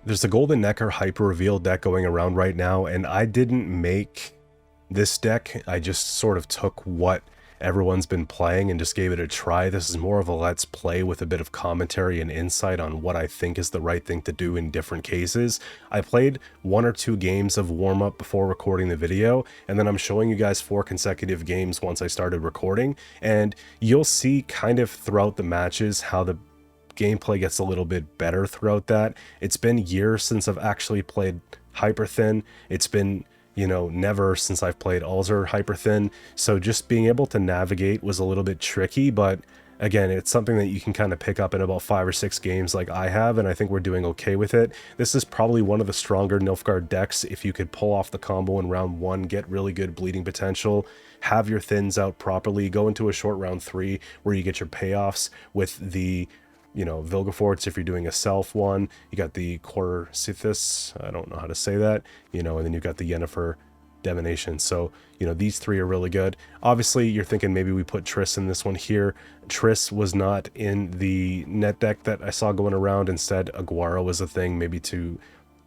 There's a Golden Dekkar Hyper Reveal deck going around right now, and I didn't make this deck. I just sort of took what everyone's been playing and just gave it a try. This is more of a let's play with a bit of commentary and insight on what I think is the right thing to do in different cases. I played 1 or 2 games of warm-up before recording the video, and then I'm showing you guys 4 consecutive games once I started recording, and you'll see kind of throughout the matches how the gameplay gets a little bit better throughout that. It's been years since I've actually played Hyper Thin. It's been, you know, never since I've played Ulzer Hyper Thin. So just being able to navigate was a little bit tricky, but again, it's something that you can kind of pick up in about 5 or 6 games like I have, and I think we're doing okay with it. This is probably one of the stronger Nilfgaard decks if you could pull off the combo in round 1, get really good bleeding potential, have your thins out properly, go into a short round 3 where you get your payoffs with the, you know, Vilgefortz if you're doing a self one. You got the Quercithus, I don't know how to say that, you know, and then you've got the Yennefer Divination. So, you know, these 3 are really good. Obviously, you're thinking maybe we put Triss in this one here. Triss was not in the net deck that I saw going around. Instead, Aguara was a thing, maybe to,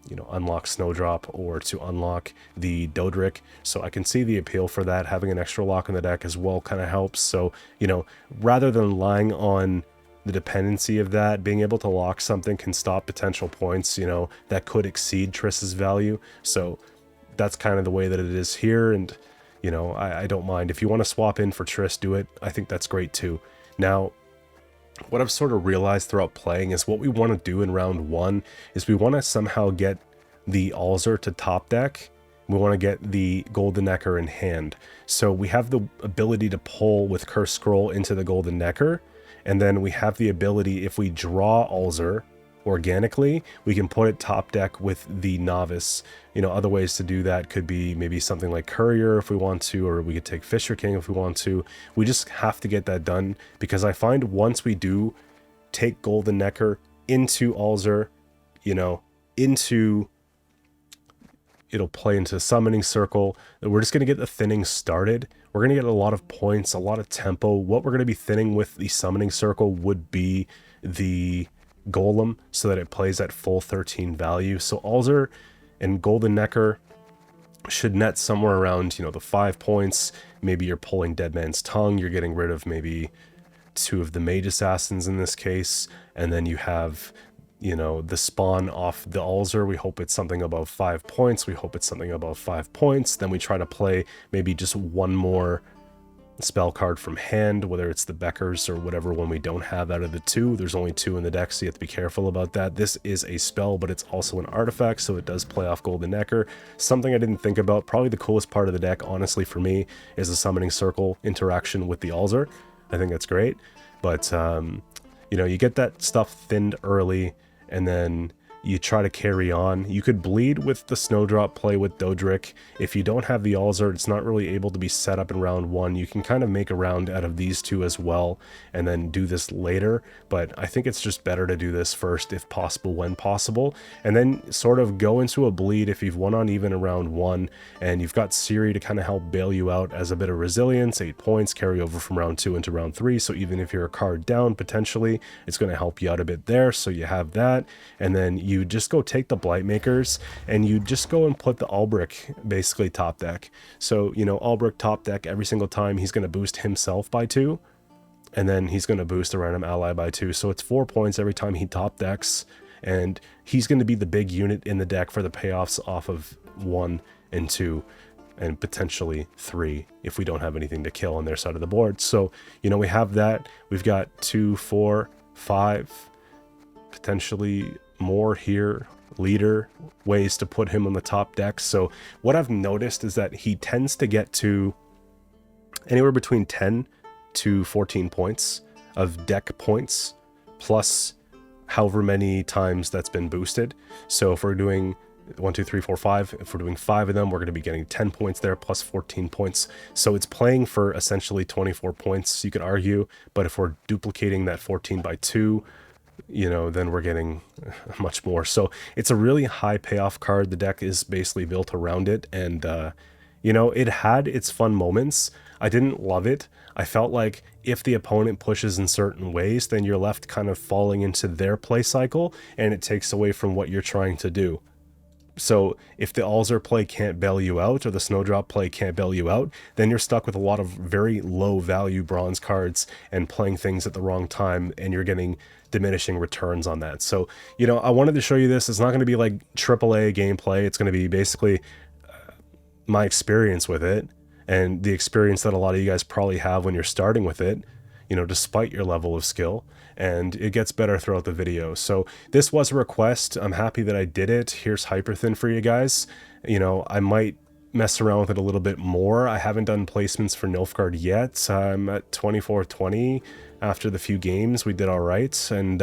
you know, unlock Snowdrop or to unlock the Dodric. So I can see the appeal for that. Having an extra lock in the deck as well kind of helps. So, you know, rather than relying on the dependency of that, being able to lock something can stop potential points, you know, that could exceed Triss's value. So that's kind of the way that it is here, and, you know, I don't mind. If you want to swap in for Triss, do it. I think that's great too. Now, what I've sort of realized throughout playing is what we want to do in round 1 is we want to somehow get the Ulzer to top deck. We want to get the Golden Dekkar in hand. So we have the ability to pull with Curse Scroll into the Golden Dekkar, and then we have the ability, if we draw Ulzer organically, we can put it top deck with the Novice. You know, other ways to do that could be maybe something like Courier if we want to, or we could take Fisher King if we want to. We just have to get that done, because I find once we do take Golden Dekkar into Ulzer, you know, it'll play into Summoning Circle, we're just going to get the thinning started. We're going to get a lot of points, a lot of tempo. What we're going to be thinning with the Summoning Circle would be the Golem, so that it plays at full 13 value. So Ulzer and Golden Dekkar should net somewhere around, you know, the 5 points. Maybe you're pulling Dead Man's Tongue, you're getting rid of maybe 2 of the Mage Assassins in this case, and then you have, you know, the spawn off the Ulzer. We hope it's something above 5 points. We hope it's something above 5 points. Then we try to play maybe just 1 more spell card from hand, whether it's the Beckers or whatever one we don't have out of the 2. There's only 2 in the deck, so you have to be careful about that. This is a spell, but it's also an artifact, so it does play off Golden Dekkar. Something I didn't think about, probably the coolest part of the deck, honestly, for me, is the Summoning Circle interaction with the Ulzer. I think that's great, but, you know, you get that stuff thinned early, and then you try to carry on. You could bleed with the Snowdrop play with Dodric. If you don't have the Ulzer, it's not really able to be set up in round 1. You can kind of make a round out of these 2 as well, and then do this later, but I think it's just better to do this first if possible, when possible, and then sort of go into a bleed if you've won on even around 1, and you've got Ciri to kind of help bail you out as a bit of resilience. 8 points carry over from round 2 into round 3, so even if you're a card down potentially, it's going to help you out a bit there. So you have that, and then you just go take the Blightmakers, and you just go and put the Ulbrich basically top deck. So, you know, Ulbrich top deck every single time. He's going to boost himself by 2, and then he's going to boost a random ally by 2. So it's 4 points every time he top decks, and he's going to be the big unit in the deck for the payoffs off of 1 and 2, and potentially 3 if we don't have anything to kill on their side of the board. So, you know, we have that. We've got 2, 4, 5, potentially more here, leader, ways to put him on the top deck. So what I've noticed is that he tends to get to anywhere between 10 to 14 points of deck points, plus however many times that's been boosted. So if we're doing 1, 2, 3, 4, 5, if we're doing 5 of them, we're going to be getting 10 points there plus 14 points. So it's playing for essentially 24 points, you could argue, but if we're duplicating that 14 by 2, you know, then we're getting much more. So it's a really high payoff card. The deck is basically built around it, and you know, it had its fun moments. I didn't love it. I felt like if the opponent pushes in certain ways, then you're left kind of falling into their play cycle, and it takes away from what you're trying to do. So if the Alzur play can't bail you out, or the Snowdrop play can't bail you out, then you're stuck with a lot of very low value bronze cards and playing things at the wrong time, and you're getting diminishing returns on that. So, you know, I wanted to show you this. It's not going to be like AAA gameplay. It's going to be basically my experience with it, and the experience that a lot of you guys probably have when you're starting with it, you know, despite your level of skill, and it gets better throughout the video. So this was a request. I'm happy that I did it. Here's Hyperthin for you guys. You know, I might mess around with it a little bit more. I haven't done placements for Nilfgaard yet. I'm at 24-20 after the few games. We did all right, and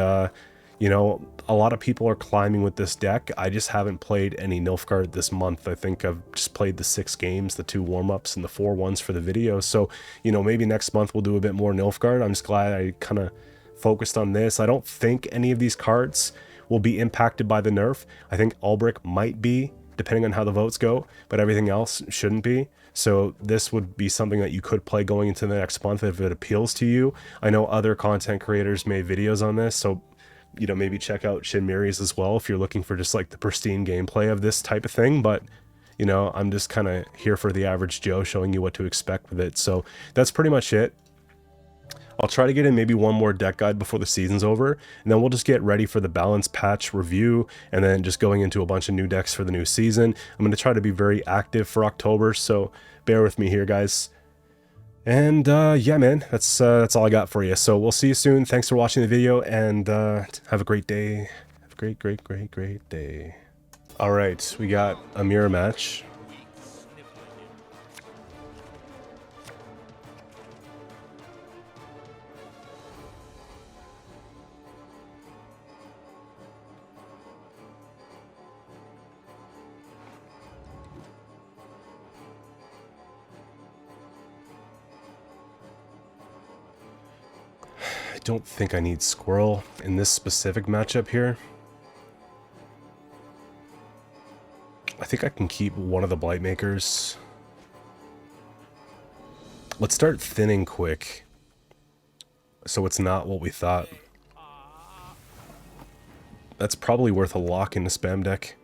you know, a lot of people are climbing with this deck. I just haven't played any Nilfgaard this month. I think I've just played the 6 games, the 2 warm-ups, and the 4 ones for the video. So, you know, maybe next month we'll do a bit more Nilfgaard. I'm just glad I kind of focused on this. I don't think any of these cards will be impacted by the nerf. I think Ulbrich might be, depending on how the votes go, but everything else shouldn't be. So this would be something that you could play going into the next month if it appeals to you. I know other content creators made videos on this, so you know, maybe check out Shinmiri's as well if you're looking for just like the pristine gameplay of this type of thing. But, you know, I'm just kind of here for the average Joe, showing you what to expect with it. So that's pretty much it. I'll try to get in maybe one more deck guide before the season's over, and then we'll just get ready for the balance patch review, and then just going into a bunch of new decks for the new season. I'm going to try to be very active for October, so bear with me here, guys. And yeah, man, that's all I got for you. So we'll see you soon. Thanks for watching the video, and have a great day. Have a great day. All right, we got a mirror match. I don't think I need Squirrel in this specific matchup here. I think I can keep one of the Blightmakers. Let's start thinning quick, so it's not what we thought. That's probably worth a lock in the spam deck.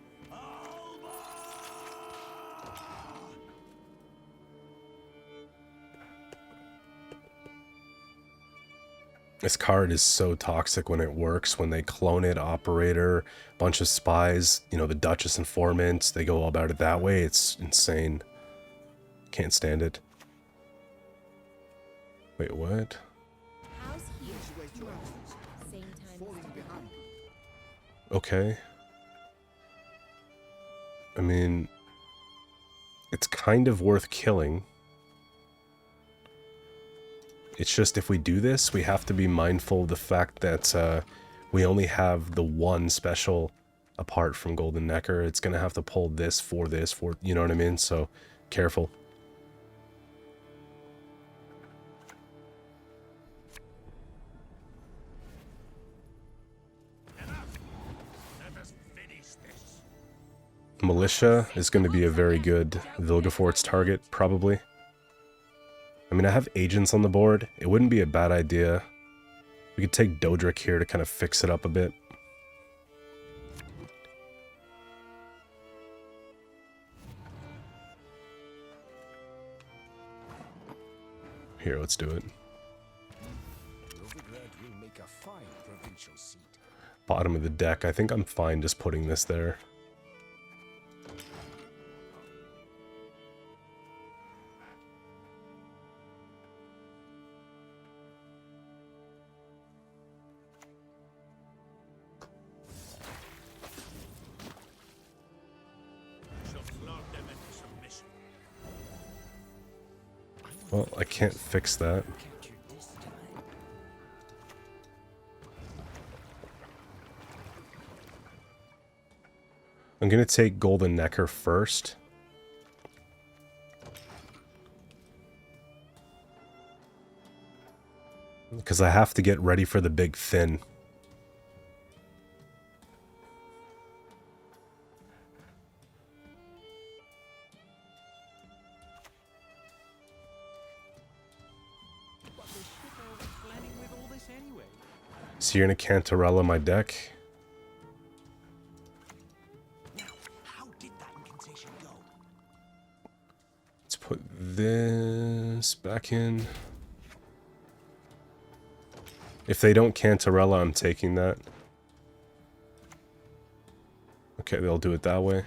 This card is so toxic when it works, when they clone it, Operator, bunch of spies, you know, the Duchess Informant, they go all about it that way. It's insane. Can't stand it. Wait, what? Okay. I mean, it's kind of worth killing. It's just, if we do this, we have to be mindful of the fact that we only have the one special apart from Golden Necker. It's going to have to pull this, for you know what I mean? So, careful. Militia is going to be a very good Vilgefortz target, probably. I mean, I have agents on the board. It wouldn't be a bad idea. We could take Dodric here to kind of fix it up a bit. Here, let's do it. Bottom of the deck. I think I'm fine just putting this there. Well, I can't fix that. I'm gonna take Golden Necker first. Because I have to get ready for the big thin. So you're gonna Cantarella my deck. Let's put this back in. If they don't Cantarella, I'm taking that. Okay, they'll do it that way.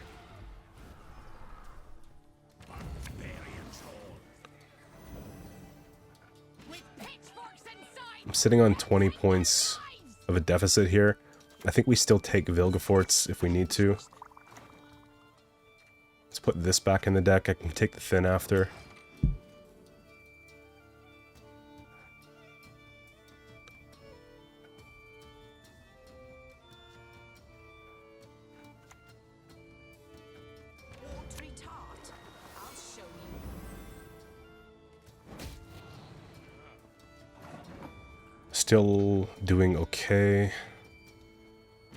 I'm sitting on 20 points of a deficit here. I think we still take Vilgefortz if we need to. Let's put this back in the deck. I can take the Thin after. Still doing okay.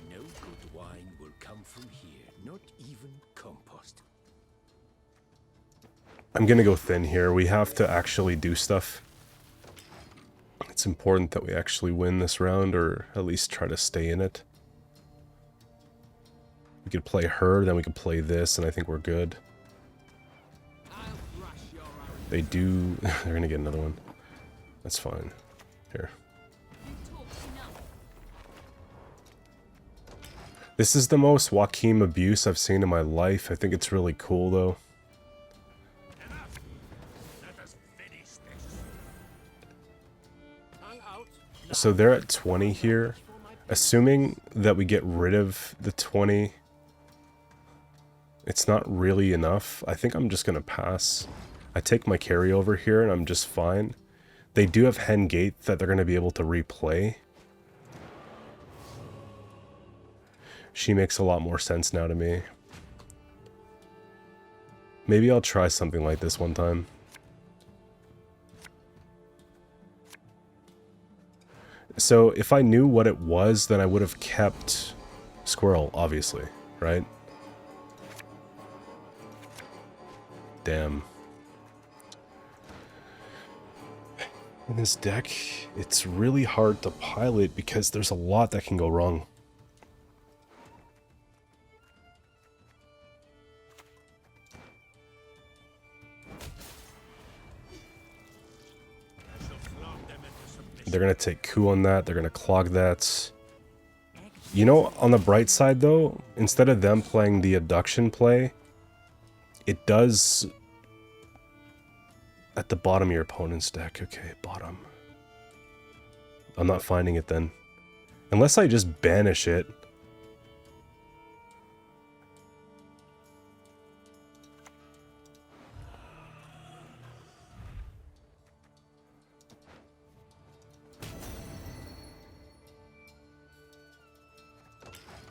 No good wine will come from here, not even compost. I'm gonna go Thin here. We have to actually do stuff. It's important that we actually win this round, or at least try to stay in it. We could play her, then we could play this, and I think we're good. They do... They're gonna get another one. That's fine. Here. This is the most Joachim abuse I've seen in my life. I think it's really cool, though. So they're at 20 here. Assuming that we get rid of the 20, it's not really enough. I think I'm just going to pass. I take my carryover here, and I'm just fine. They do have Hen Gate that they're going to be able to replay. She makes a lot more sense now to me. Maybe I'll try something like this one time. So if I knew what it was, then I would have kept Squirrel, obviously, right? Damn. In this deck, it's really hard to pilot because there's a lot that can go wrong. They're going to take coup on that. They're going to clog that. You know, on the bright side, though, instead of them playing the abduction play, it does... At the bottom of your opponent's deck. Okay, bottom. I'm not finding it then. Unless I just banish it.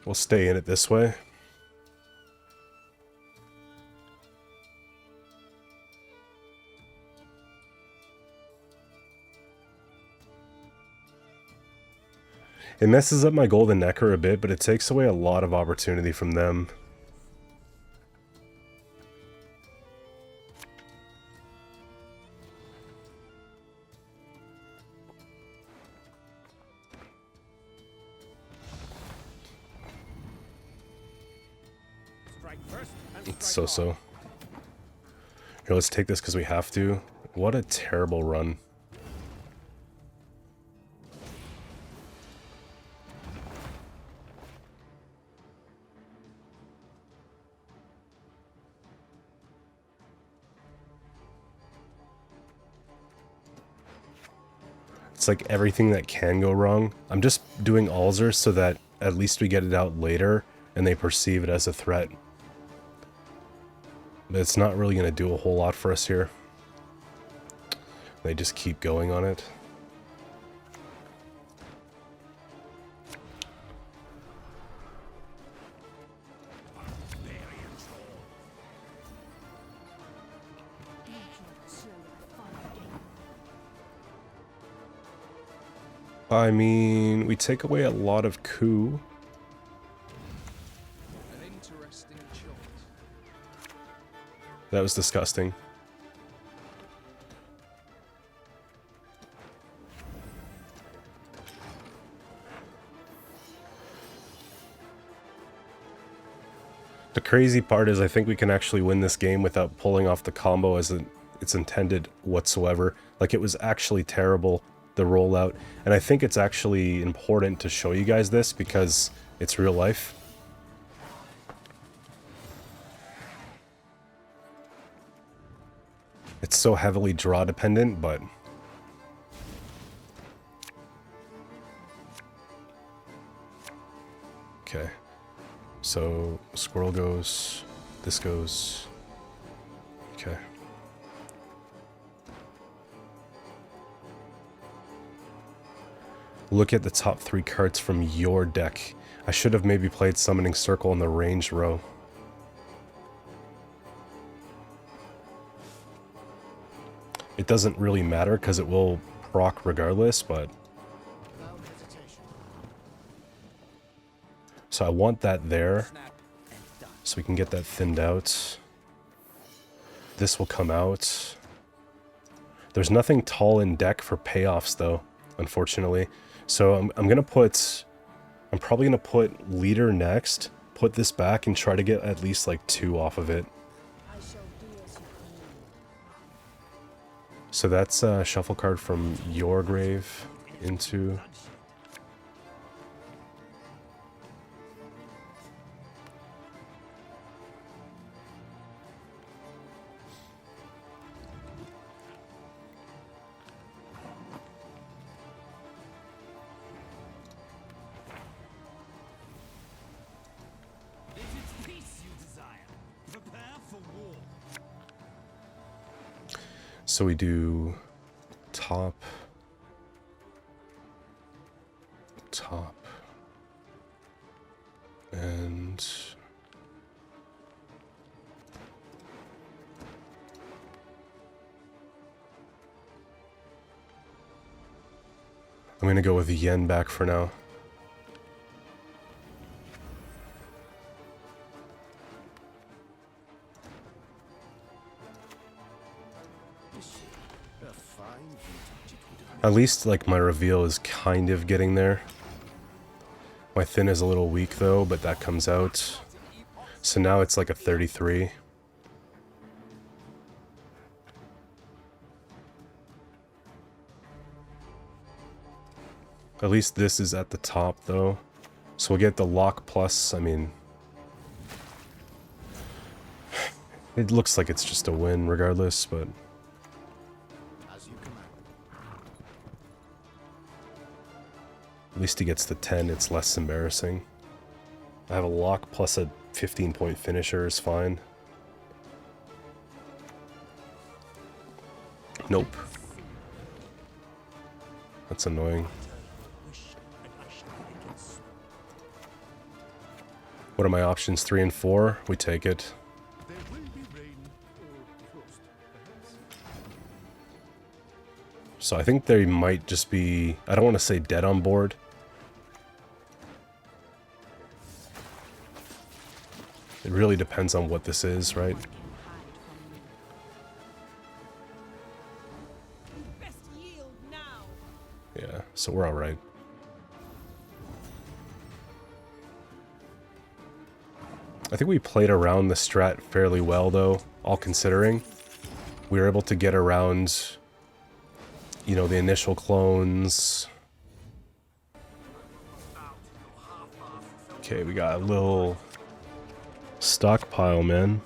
We'll stay in it this way. It messes up my golden Dekkar a bit, but it takes away a lot of opportunity from them. It's so-so. Here, let's take this because we have to. What a terrible run. It's like everything that can go wrong. I'm just doing Alzer so that at least we get it out later and they perceive it as a threat. But it's not really going to do a whole lot for us here. They just keep going on it. I mean, we take away a lot of coup. That was disgusting. The crazy part is I think we can actually win this game without pulling off the combo as it's intended whatsoever. Like, it was actually terrible, the rollout. And I think it's actually important to show you guys this because it's real life. It's so heavily draw dependent, but... Okay. So, squirrel goes, this goes... Okay. Look at the top 3 cards from your deck. I should have maybe played Summoning Circle in the range row. It doesn't really matter because it will proc regardless, but... So I want that there, so we can get that thinned out. This will come out. There's nothing tall in deck for payoffs though, unfortunately. So I'm gonna put... I'm probably gonna put leader next, put this back, and try to get at least like 2 off of it. So that's a shuffle card from your grave into... So we do top, and I'm gonna go with the yen back for now. At least, like, my reveal is kind of getting there. My thin is a little weak, though, but that comes out. So now it's like a 33. At least this is at the top, though. So we'll get the lock plus, I mean... It looks like it's just a win, regardless, but... At least he gets the 10, it's less embarrassing. I have a lock plus a 15-point finisher is fine. Nope. That's annoying. What are my options? 3 and 4? We take it. So I think they might just be... I don't want to say dead on board. It really depends on what this is, right? Yeah, so we're alright. I think we played around the strat fairly well, though, all considering. We were able to get around, you know, the initial clones. Okay, we got a little stockpile, man.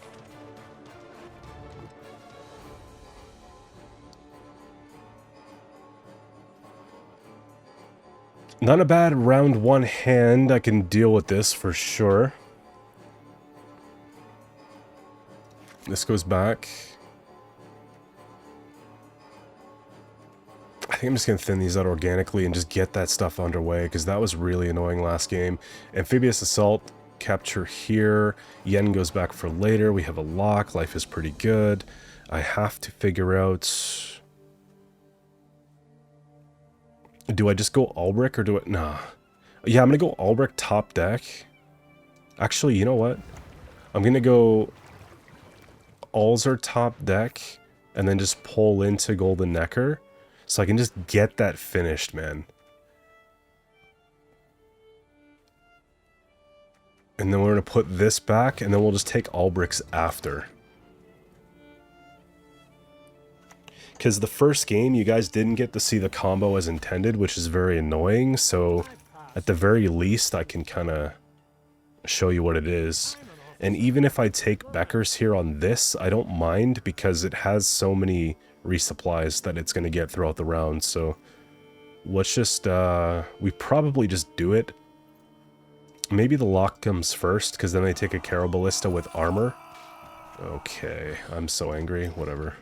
Not a bad round 1 hand. I can deal with this for sure. This goes back. I think I'm just going to thin these out organically and just get that stuff underway, because that was really annoying last game. Amphibious Assault, capture here. Yen goes back for later. We have a lock. Life is pretty good. I have to figure out... Do I just go Ulbrich or do it? Nah. Yeah, I'm going to go Ulbrich top deck. Actually, you know what? I'm going to go Ulzer top deck and then just pull into Golden Neckar. So I can just get that finished, man. And then we're going to put this back, and then we'll just take Albric's after. Because the first game, you guys didn't get to see the combo as intended, which is very annoying, so at the very least, I can kind of show you what it is. And even if I take Bekker's here on this, I don't mind, because it has so many resupplies that it's going to get throughout the round, so let's just, we probably just do it. Maybe the lock comes first, because then they take a Caro Ballista with armor. Okay, I'm so angry, whatever.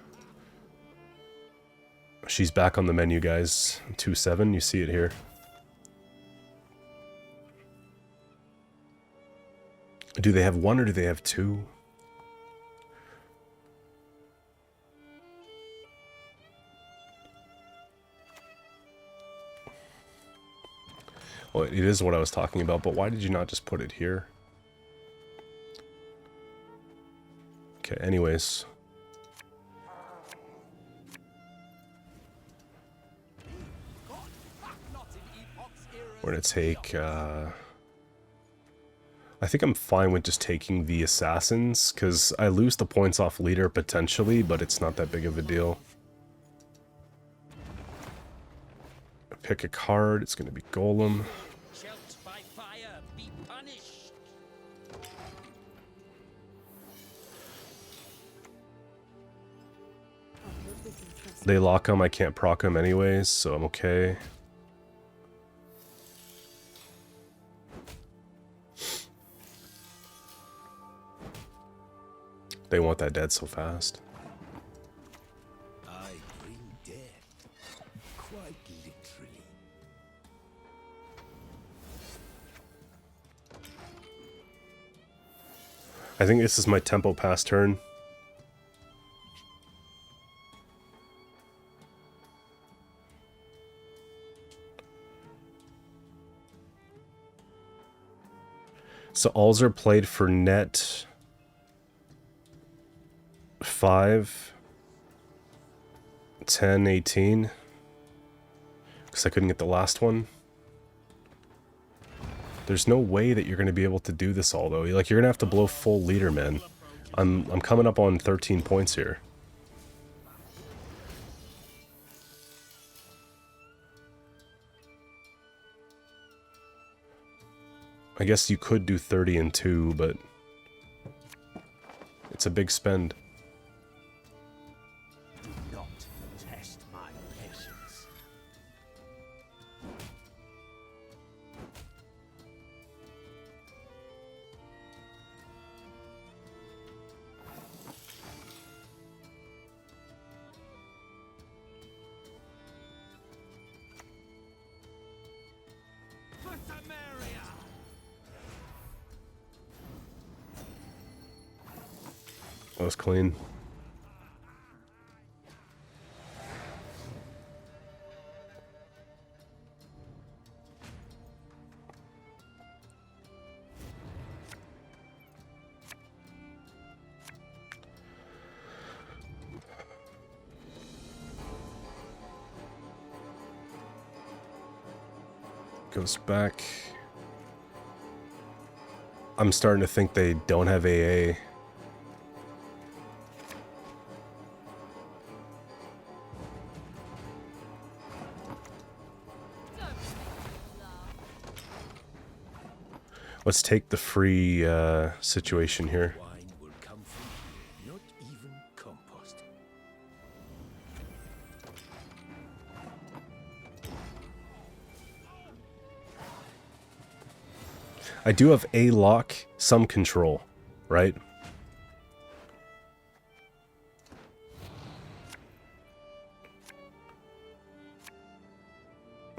She's back on the menu, guys. 2-7, you see it here. Do they have one or do they have two? Well, it is what I was talking about, but why did you not just put it here? Okay, anyways. We're gonna take, I think I'm fine with just taking the assassins, because I lose the points off leader potentially, but it's not that big of a deal. Pick a card, it's gonna be Golem. They lock him, I can't proc him anyways, so I'm okay. They want that dead so fast. I bring death, quite literally. I think this is my tempo pass turn. So alls are played for net 5, 10, 18. Because I couldn't get the last one. There's no way that you're going to be able to do this all, though. Like, you're going to have to blow full leader, man. I'm coming up on 13 points here. I guess you could do 30 and 2, but it's a big spend. Do not test my patience. That was clean. Goes back. I'm starting to think they don't have AA. Let's take the free situation here. Wine will come from here, not even compost. I do have a lock, some control, right?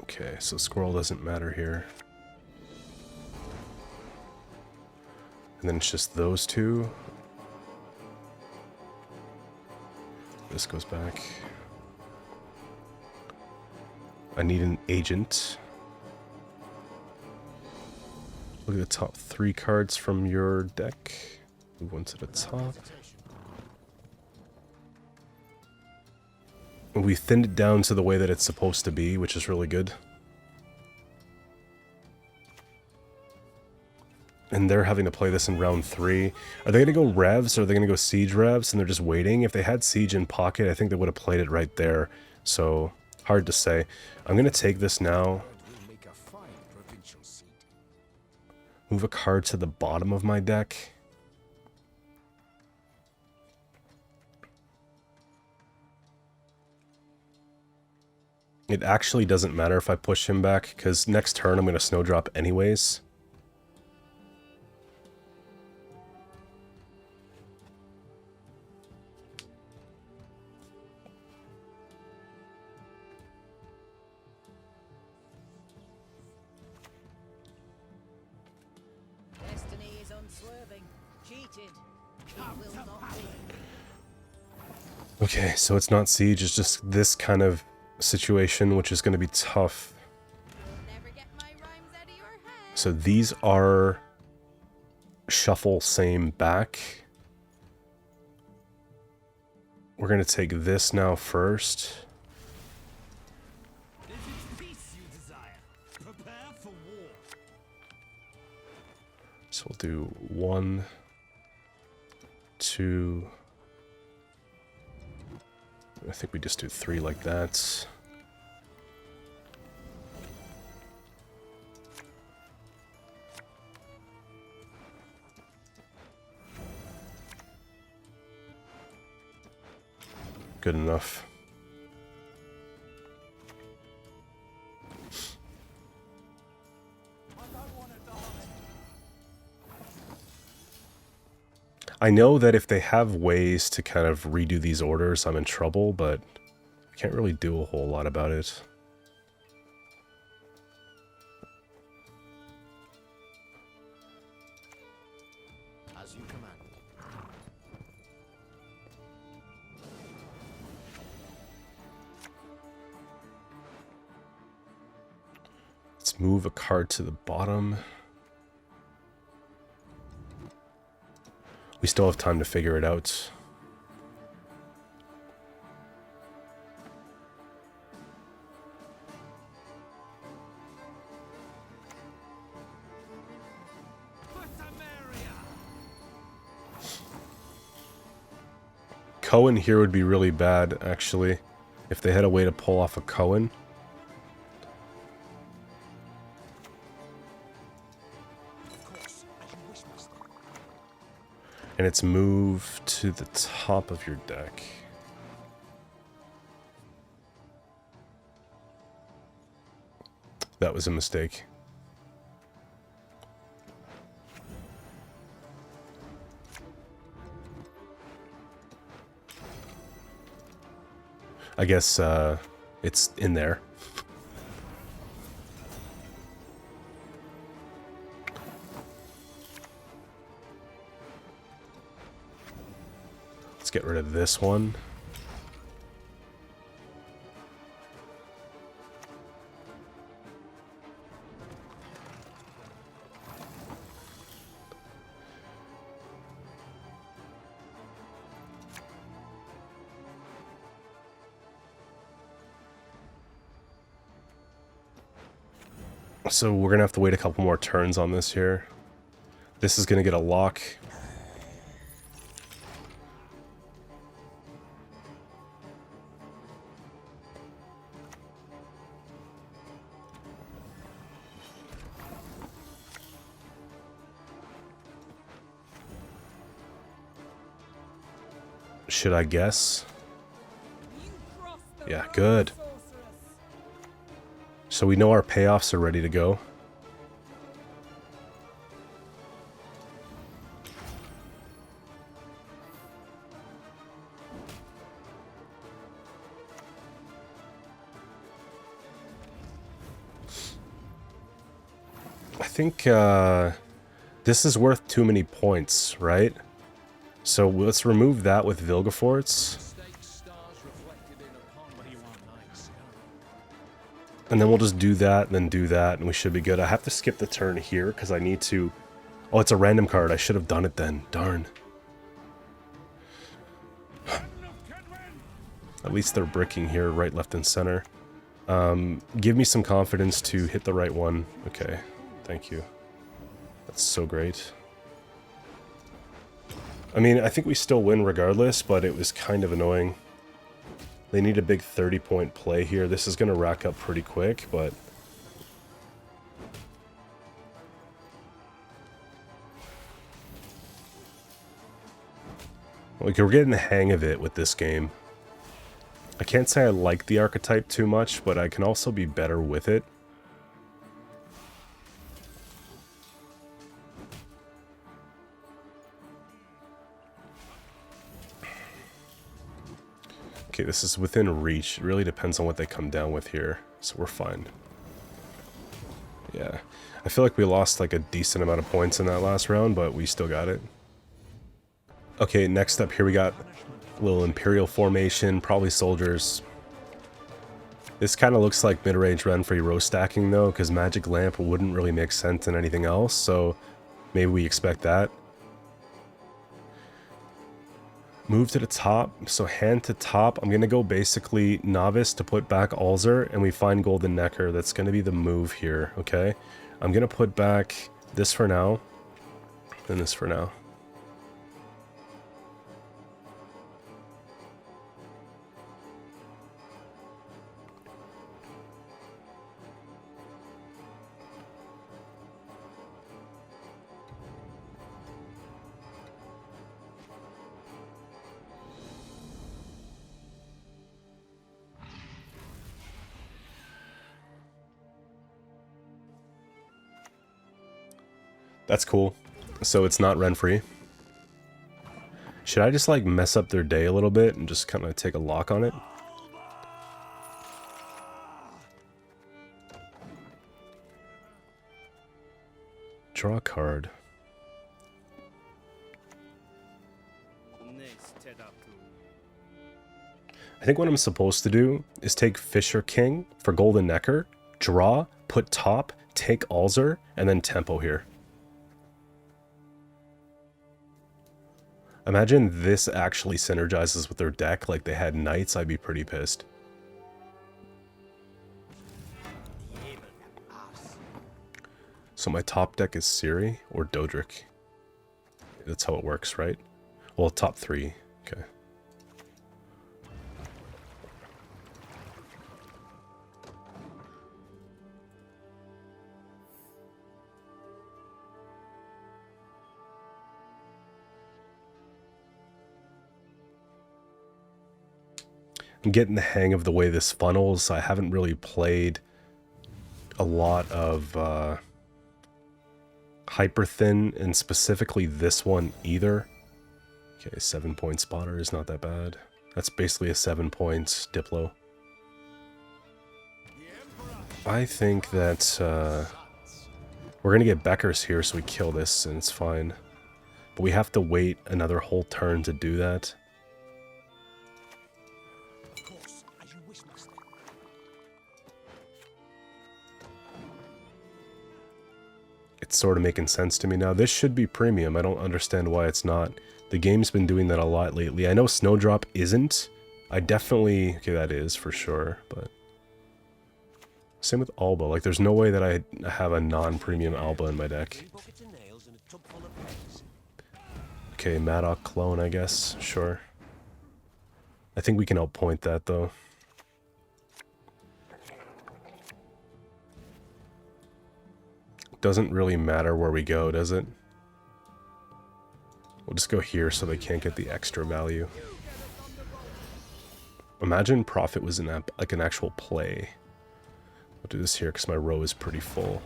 Okay, so squirrel doesn't matter here. And then it's just those two. This goes back. I need an agent. Look at the top 3 cards from your deck. Move one to the top. We thinned it down to the way that it's supposed to be, which is really good. and they're having to play this in round 3. Are they going to go revs, or are they going to go siege revs, and they're just waiting? If they had siege in pocket, I think they would have played it right there. So, hard to say. I'm going to take this now. Move a card to the bottom of my deck. It actually doesn't matter if I push him back, because next turn I'm going to snowdrop anyways. Destiny is unswerving. Cheated. It will not be. Okay, so it's not siege, it's just this kind of situation, which is going to be tough. You'll never get my rhymes out of your head. So these are shuffle same back. We're going to take this now first. Is it peace you desire? Prepare for war. So we'll do 1, 2. I think we just do 3 like that. Good enough. I know that if they have ways to kind of redo these orders, I'm in trouble, but I can't really do a whole lot about it. As you command. Let's move a card to the bottom. We still have time to figure it out. Cohen here would be really bad, actually, if they had a way to pull off a Cohen. And it's moved to the top of your deck. That was a mistake. I guess it's in there. Let's get rid of this one. So we're gonna have to wait a couple more turns on this here. This is gonna get a lock. Should I guess? Yeah, good. So we know our payoffs are ready to go. I think this is worth too many points, right? So let's remove that with Vilgefortz. And then we'll just do that, and then do that, and we should be good. I have to skip the turn here, because I need to... Oh, it's a random card. I should have done it then. Darn. At least they're bricking here, right, left, and center. Give me some confidence to hit the right one. Okay, thank you. That's so great. I mean, I think we still win regardless, but it was kind of annoying. They need a big 30-point play here. This is going to rack up pretty quick, but... like, we're getting the hang of it with this game. I can't say I like the archetype too much, but I can also be better with it. Okay, this is within reach. It really depends on what they come down with here, so we're fine. Yeah, I feel like we lost like a decent amount of points in that last round, but we still got it. Okay, next up here we got a little Imperial formation, probably soldiers. This kind of looks like mid-range Renfrey row stacking though, because Magic Lamp wouldn't really make sense in anything else, so maybe we expect that. Move to the top, so hand to top. I'm going to go basically Novice to put back Alzer, and we find Golden Neckar. That's going to be the move here, okay? I'm going to put back this for now, and this for now. That's cool. So it's not Renfrey. Should I just like mess up their day a little bit and just kind of take a lock on it? Draw a card. I think what I'm supposed to do is take Fisher King for Golden Neckar, draw, put top, take Alzer, and then tempo here. Imagine this actually synergizes with their deck like they had Knights, I'd be pretty pissed. So my top deck is Ciri or Dodric. That's how it works, right? Well, top three. Okay. I'm getting the hang of the way this funnels. I haven't really played a lot of hyper thin, and specifically this one either. Okay, 7-point spotter is not that bad. That's basically a 7 points Diplo. I think that we're gonna get Beckers here, so we kill this and it's fine. But we have to wait another whole turn to do that. It's sort of making sense to me now. This should be premium. I don't understand why it's not. The game's been doing that a lot lately. I know Snowdrop isn't. I definitely... okay, that is for sure, but... same with Alba. Like, there's no way that I have a non-premium Alba in my deck. Okay, Maddock clone, I guess. Sure. I think we can outpoint that, though. Doesn't really matter where we go, does it? We'll just go here so they can't get the extra value. Imagine Prophet was like an actual play. I'll do this here because my row is pretty full.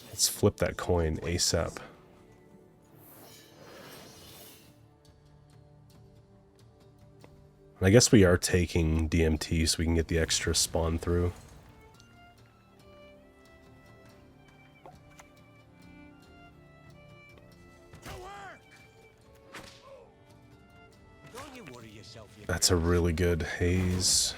Let's flip that coin ASAP. I guess we are taking DMT so we can get the extra spawn through. That's a really good haze.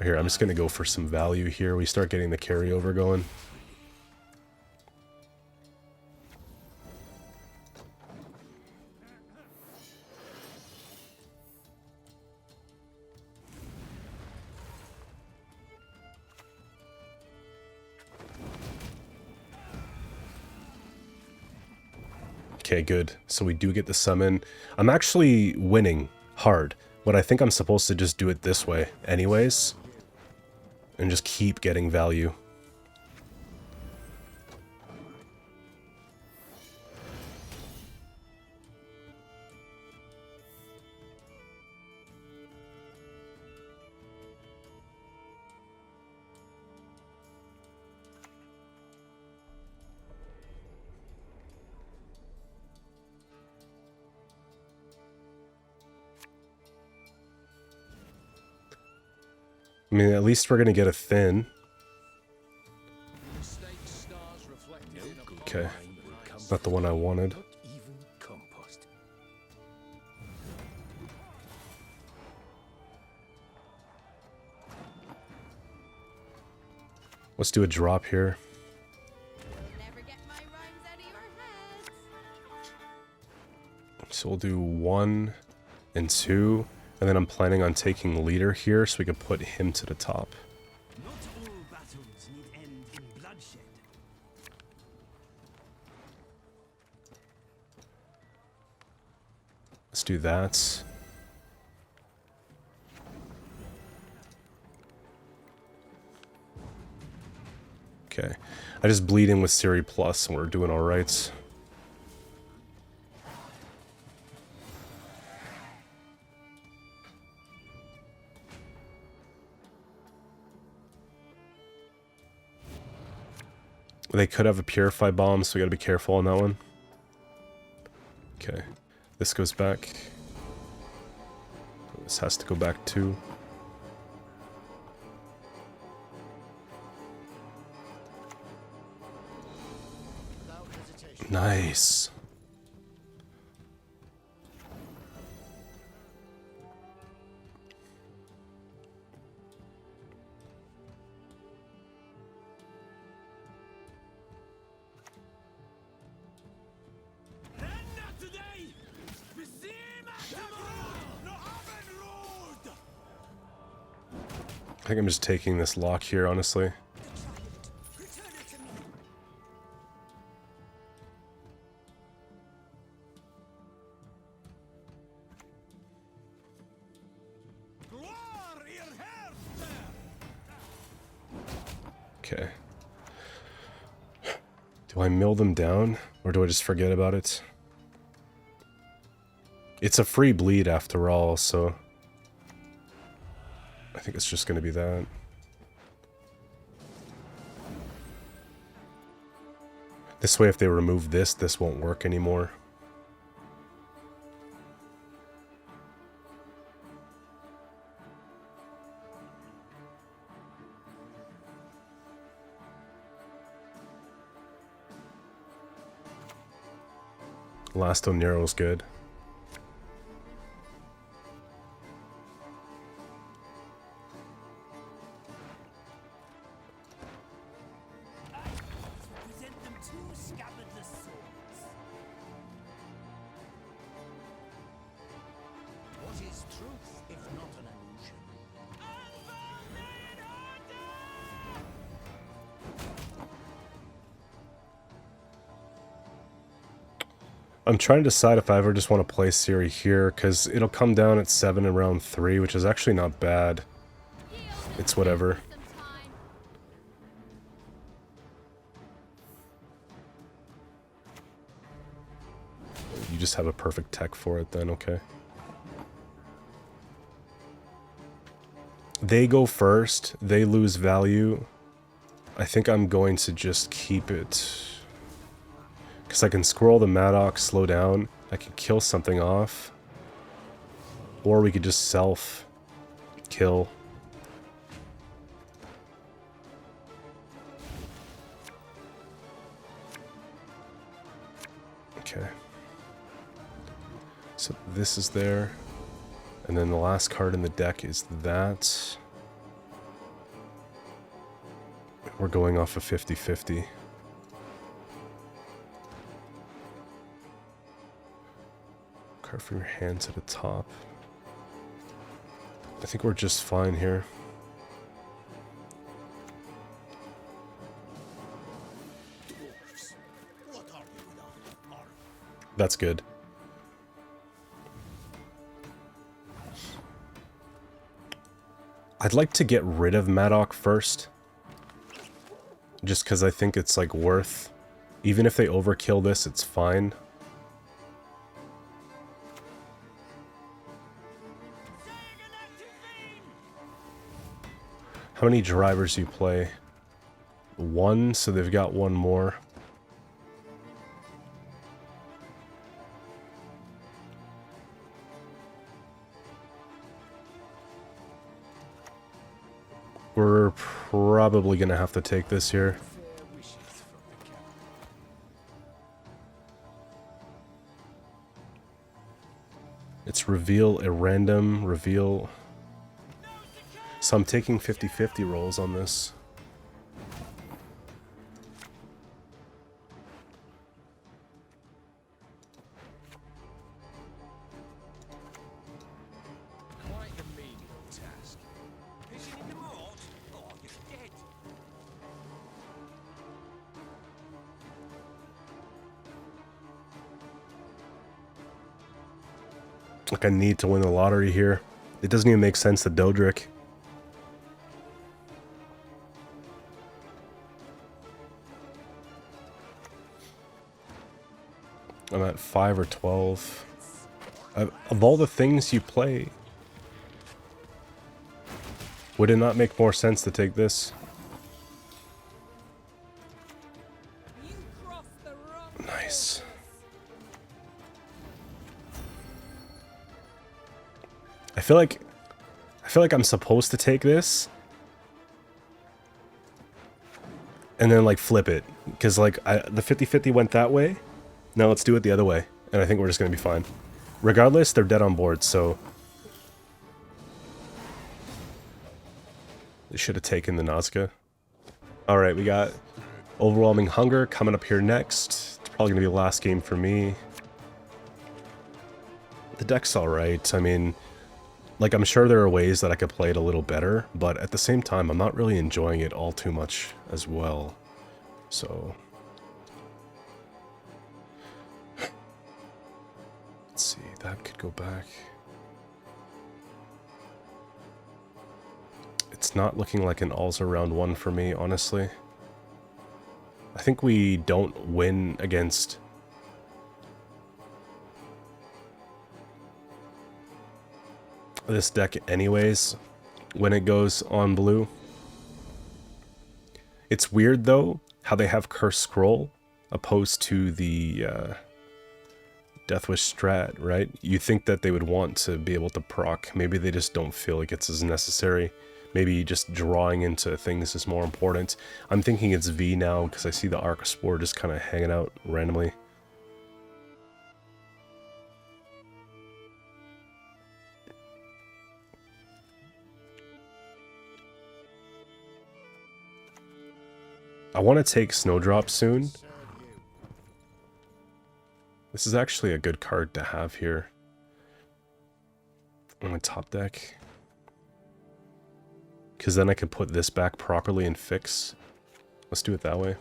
Here, I'm just going to go for some value here. We start getting the carryover going. Okay, good. So we do get the summon. I'm actually winning hard, but I think I'm supposed to just do it this way anyways. And just keep getting value. I mean, at least we're going to get a thin. Okay. Not the one I wanted. Not even compost. Let's do a drop here. Never get my rhymes out of your head. So we'll do 1 and 2. And then I'm planning on taking leader here so we can put him to the top. Not all battles need end in bloodshed. Let's do that. Okay. I just bleed in with Siri Plus and we're doing alright. They could have a Purify Bomb, so we gotta be careful on that one. Okay. This goes back. This has to go back too. Without hesitation. Nice. Not today! I think I'm just taking this lock here, honestly. Return it to me. Okay. Do I mill them down, or do I just forget about it? It's a free bleed after all, so I think it's just going to be that. This way, if they remove this, this won't work anymore. Last on Nero is good. Present them two scabbardless swords. What is truth if not an illusion? I'm trying to decide if I ever just want to play Siri here, because it'll come down at 7 in round 3, which is actually not bad. It's whatever. You just have a perfect tech for it then, okay. They go first, they lose value. I think I'm going to just keep it. Because I can scroll the Maddox, slow down, I can kill something off. Or we could just self-kill. Okay. So this is there. And then the last card in the deck is that. We're going off of 50-50. Card from your hand to the top. I think we're just fine here. That's good. I'd like to get rid of Madoc first. Just because I think it's, like, worth... Even if they overkill this, it's fine. How many drivers do you play? One, so they've got one more. We're probably gonna have to take this here. It's reveal a random reveal. So I'm taking 50-50 rolls on this. Quite a menial task. Fishing in the mud? Oh, you're dead. Like, I need to win the lottery here. It doesn't even make sense to Dodric. I'm at 5 or 12. Of all the things you play, would it not make more sense to take this? You crossed the wrong Nice. I feel like I'm supposed to take this and then, like, flip it, because, like, the 50-50 went that way. Now let's do it the other way, and I think we're just gonna be fine. Regardless, they're dead on board, so they should have taken the Nazca. All right, we got Overwhelming Hunger coming up here next. It's probably gonna be the last game for me. The deck's all right. I mean, like, I'm sure there are ways that I could play it a little better, but at the same time, I'm not really enjoying it all too much as well. So, let's see, that could go back. It's not looking like an alls around one for me, honestly. I think we don't win against this deck anyways when it goes on blue. It's weird though how they have Curse Scroll opposed to the Deathwish strat, right? You think that they would want to be able to proc. Maybe they just don't feel like it's as necessary. Maybe just drawing into things is more important. I'm thinking it's V now because I see the Arc Spore just kind of hanging out randomly. I want to take Snowdrop soon. This is actually a good card to have here on my top deck, because then I can put this back properly and fix. Let's do it that way.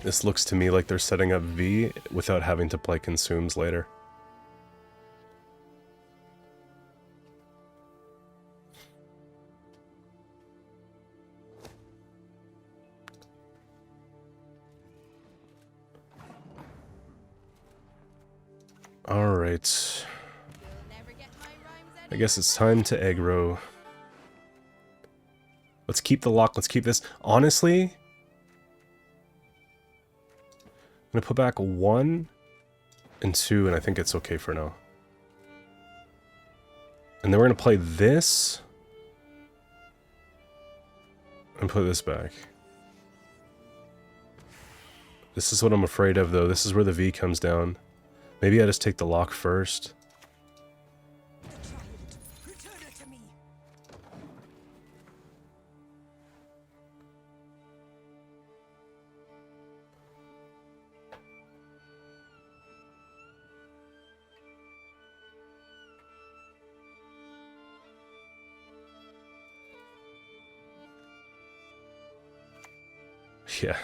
This looks to me like they're setting up V without having to play Consumes later. Alright. I guess it's time to aggro. Let's keep the lock, let's keep this. Honestly, I'm gonna put back 1 and 2, and I think it's okay for now. And then we're gonna play this and put this back. This is what I'm afraid of, though. This is where the V comes down. Maybe I just take the lock first. Return it to me. Yeah.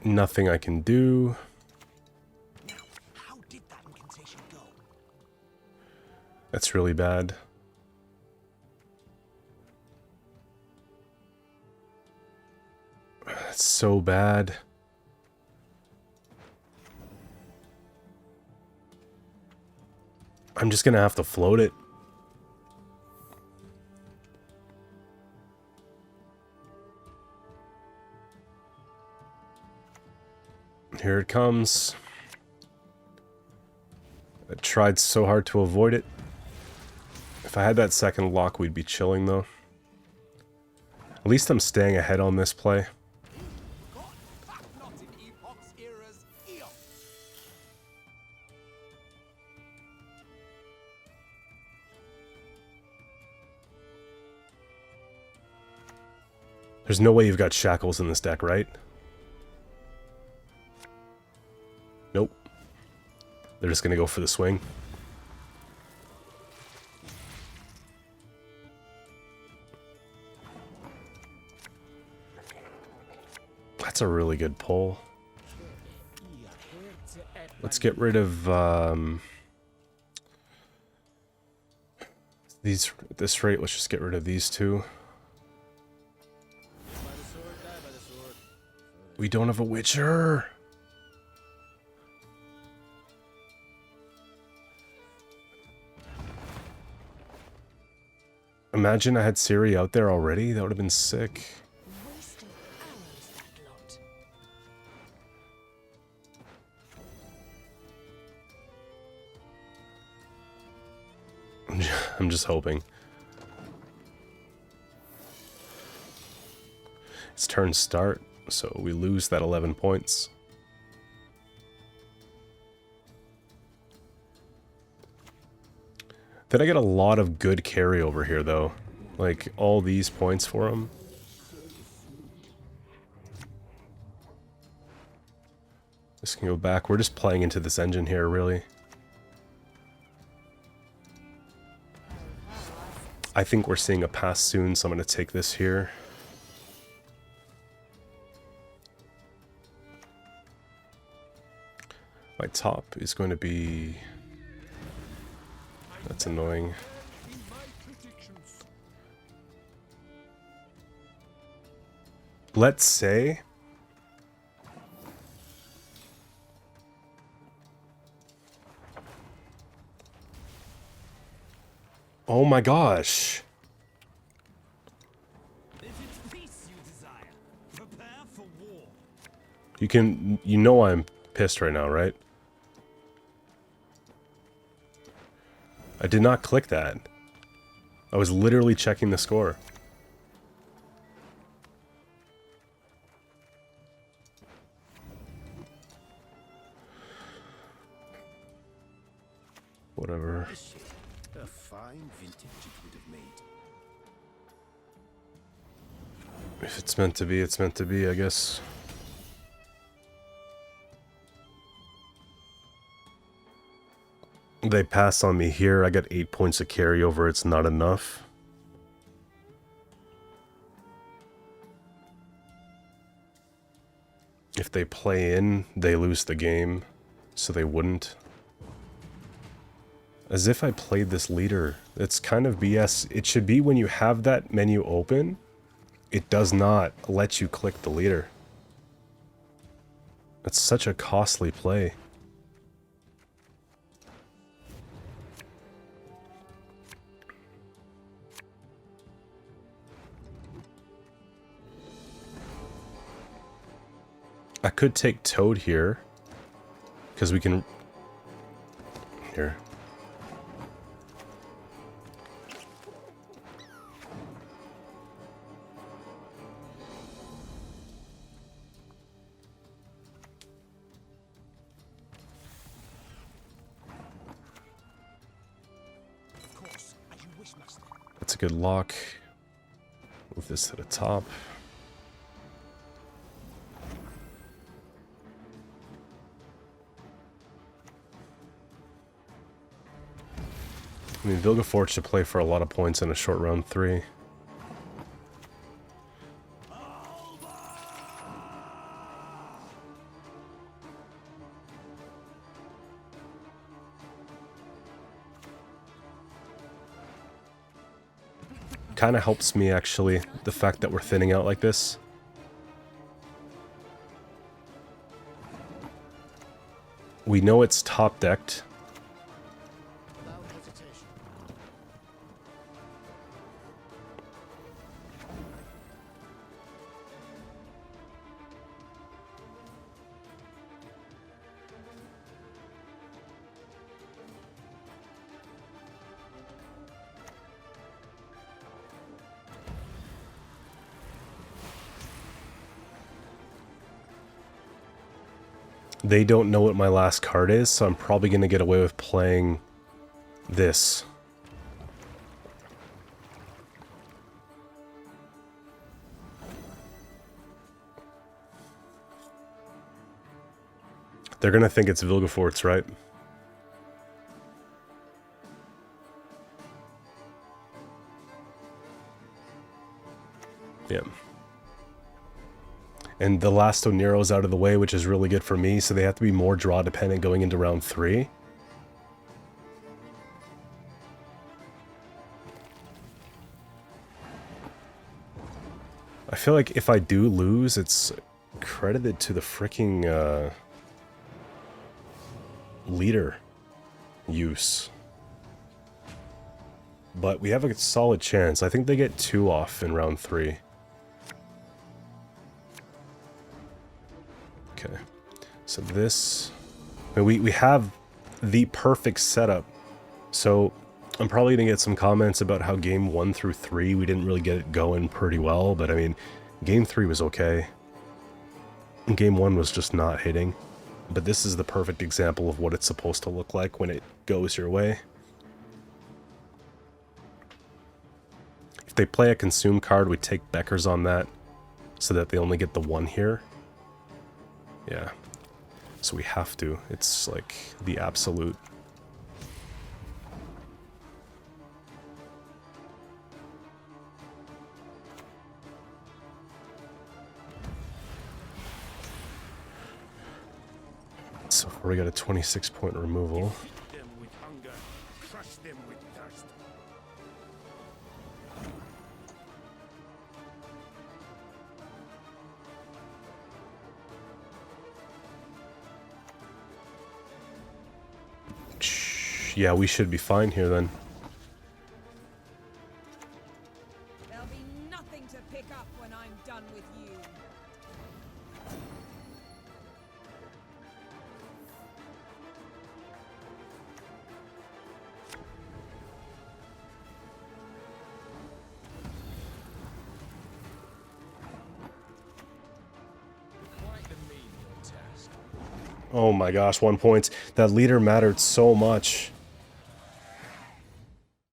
Nothing I can do. Now, how did that incantation go? That's really bad. That's so bad. I'm just gonna have to float it. Here it comes. I tried so hard to avoid it. If I had that second lock, we'd be chilling though. At least I'm staying ahead on this play. Not in Epoch's era's eon. There's no way you've got shackles in this deck, right? Nope. They're just gonna go for the swing. That's a really good pull. Let's get rid of these at this rate. Let's just get rid of these two. We don't have a Witcher. Imagine I had Ciri out there already. That would have been sick. Wasted arrows, that lot. I'm just hoping. It's turn start, so we lose that 11 points. Did I get a lot of good carryover here, though? Like, all these points for him? This can go back. We're just playing into this engine here, really. I think we're seeing a pass soon, so I'm going to take this here. My top is going to be... That's annoying. Let's say... Oh my gosh. If it's peace you desire, prepare for war. You know I'm pissed right now, right? I did not click that. I was literally checking the score. Whatever. A fine vintage it would have made. If it's meant to be, it's meant to be, I guess. They pass on me here. I got 8 points of carryover. It's not enough. If they play in, they lose the game. So they wouldn't. As if I played this leader. It's kind of BS. It should be when you have that menu open, it does not let you click the leader. That's such a costly play. I could take Toad here, because we can... Here. That's a good lock. Move this to the top. I mean, Vilgefortz should play for a lot of points in a short round 3. Kind of helps me, actually, the fact that we're thinning out like this. We know it's top decked. Without hesitation. They don't know what my last card is, so I'm probably going to get away with playing this. They're going to think it's Vilgefortz, right? Yeah. And the last Onero's out of the way, which is really good for me, so they have to be more draw dependent going into round 3. I feel like if I do lose, it's credited to the freaking leader use. But we have a solid chance. I think they get 2 off in round 3. Okay, so this, I mean, we have the perfect setup. So I'm probably gonna get some comments about how game 1 through 3 we didn't really get it going pretty well, but I mean, game 3 was okay. Game 1 was just not hitting. But this is the perfect example of what it's supposed to look like when it goes your way. If they play a consume card, we take Dekkars on that so that they only get the 1 here. Yeah, so we have to. It's like the absolute. So we got a 26-point removal. Feed them with hunger, crush them with thirst. Yeah, we should be fine here then. There'll be nothing to pick up when I'm done with you. Quite the menial task. Oh my gosh, 1 point. That leader mattered so much.